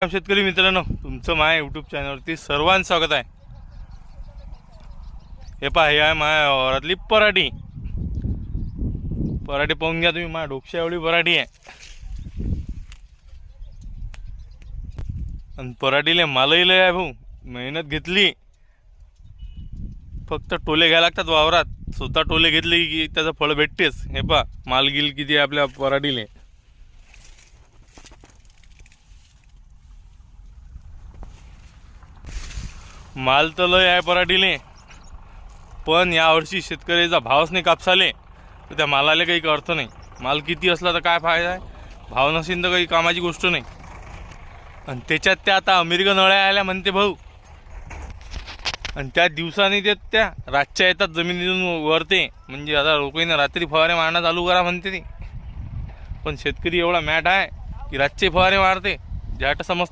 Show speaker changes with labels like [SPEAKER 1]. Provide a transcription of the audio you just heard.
[SPEAKER 1] शेतकरी मित्रांनो, तुमचं माझ्या यूट्यूब चॅनलवरती सर्वांचं स्वागत आहे. हे पहा, हे आहे माझ्या वावरातली पराठी. पराठी पाहून घ्या तुम्ही, माझ्या डोक्या एवढी पराठी आहे. आणि पराठीले मालही लय आहे भाऊ. मेहनत घेतली, फक्त टोले घ्यायला लागतात वावरात. स्वतः टोले घेतले की त्याचं फळ भेटतेच. हे पहा माल गिल किती आहे आपल्या पराठीले. माल तर लय आहे पराठीले, पण यावर्षी शेतकऱ्याचा भावच नाही कापसाले, तर त्या मालाला काही अर्थ नाही. माल किती असला तर काय फायदा आहे, भाव नसेल तर काही कामाची गोष्ट नाही. आणि त्याच्यात त्या आता अमेरिकन अळ्या आल्या म्हणते भाऊ, आणि त्या दिवसाने ते त्या रातच्या येतात जमिनीतून वरते. म्हणजे आता लोकांना रात्री फवारे मारणं चालू करा म्हणते ते. पण शेतकरी एवढा मॅट आहे की रातचे फवारे मारते, ज्याट समज